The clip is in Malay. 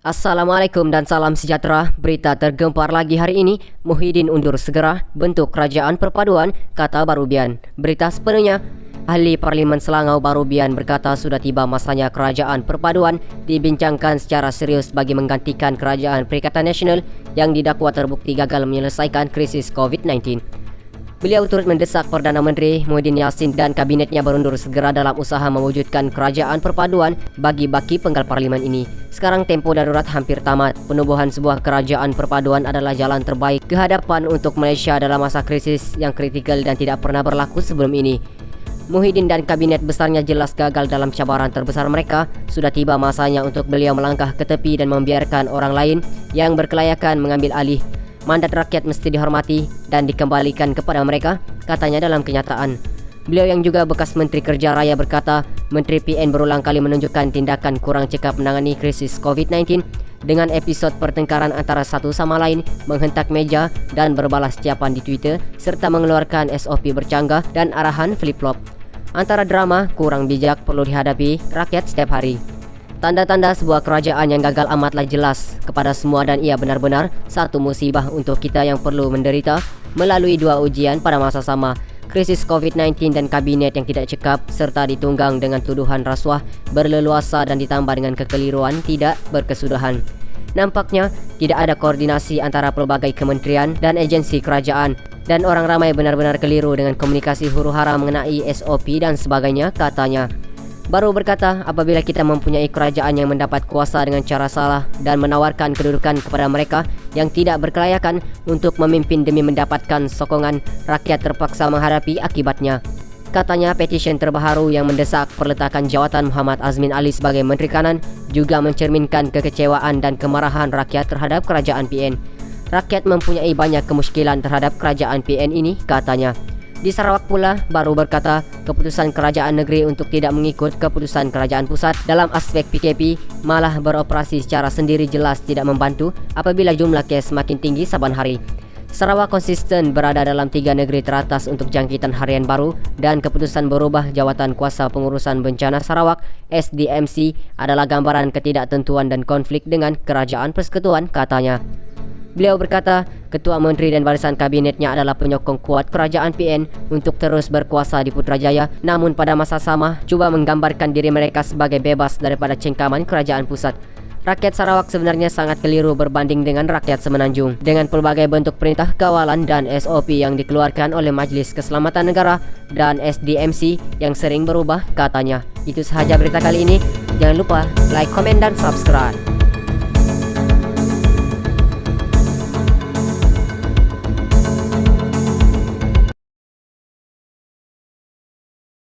Assalamualaikum dan salam sejahtera. Berita tergempar lagi hari ini. Muhyiddin undur segera bentuk kerajaan perpaduan, kata Barubian. Berita sepenuhnya. Ahli Parlimen Selangau Barubian berkata sudah tiba masanya kerajaan perpaduan dibincangkan secara serius bagi menggantikan kerajaan Perikatan Nasional yang didakwa terbukti gagal menyelesaikan krisis COVID-19. Beliau turut mendesak Perdana Menteri Muhyiddin Yassin dan kabinetnya berundur segera dalam usaha mewujudkan kerajaan perpaduan bagi baki penggal parlimen ini. Sekarang tempo darurat hampir tamat. Penubuhan sebuah kerajaan perpaduan adalah jalan terbaik ke hadapan untuk Malaysia dalam masa krisis yang kritikal dan tidak pernah berlaku sebelum ini. Muhyiddin dan kabinet besarnya jelas gagal dalam cabaran terbesar mereka. Sudah tiba masanya untuk beliau melangkah ke tepi dan membiarkan orang lain yang berkelayakan mengambil alih. Mandat rakyat mesti dihormati dan dikembalikan kepada mereka, katanya dalam kenyataan. Beliau yang juga bekas Menteri Kerja Raya berkata, Menteri PN berulang kali menunjukkan tindakan kurang cekap menangani krisis COVID-19 dengan episod pertengkaran antara satu sama lain, menghentak meja dan berbalas tiapan di Twitter serta mengeluarkan SOP bercanggah dan arahan flip-flop. Antara drama kurang bijak perlu dihadapi rakyat setiap hari. Tanda-tanda sebuah kerajaan yang gagal amatlah jelas kepada semua dan ia benar-benar satu musibah untuk kita yang perlu menderita melalui dua ujian pada masa sama. Krisis COVID-19 dan kabinet yang tidak cekap serta ditunggang dengan tuduhan rasuah berleluasa dan ditambah dengan kekeliruan tidak berkesudahan. Nampaknya tidak ada koordinasi antara pelbagai kementerian dan agensi kerajaan dan orang ramai benar-benar keliru dengan komunikasi huru-hara mengenai SOP dan sebagainya, katanya. Baru berkata apabila kita mempunyai kerajaan yang mendapat kuasa dengan cara salah dan menawarkan kedudukan kepada mereka yang tidak berkelayakan untuk memimpin demi mendapatkan sokongan, rakyat terpaksa menghadapi akibatnya. Katanya petisyen terbaru yang mendesak perletakan jawatan Muhammad Azmin Ali sebagai Menteri Kanan juga mencerminkan kekecewaan dan kemarahan rakyat terhadap kerajaan PN. Rakyat mempunyai banyak kemusykilan terhadap kerajaan PN ini, katanya. Di Sarawak pula, baru berkata keputusan kerajaan negeri untuk tidak mengikut keputusan kerajaan pusat dalam aspek PKP malah beroperasi secara sendiri jelas tidak membantu apabila jumlah kes makin tinggi saban hari. Sarawak konsisten berada dalam 3 negeri teratas untuk jangkitan harian baru dan keputusan berubah Jawatan Kuasa Pengurusan Bencana Sarawak SDMC adalah gambaran ketidaktentuan dan konflik dengan kerajaan persekutuan, katanya. Beliau berkata, Ketua Menteri dan barisan kabinetnya adalah penyokong kuat kerajaan PN untuk terus berkuasa di Putrajaya, namun pada masa sama cuba menggambarkan diri mereka sebagai bebas daripada cengkaman kerajaan pusat. Rakyat Sarawak sebenarnya sangat keliru berbanding dengan rakyat Semenanjung dengan pelbagai bentuk perintah kawalan dan SOP yang dikeluarkan oleh Majlis Keselamatan Negara dan SDMC yang sering berubah, katanya. Itu sahaja berita kali ini. Jangan lupa like, komen dan subscribe.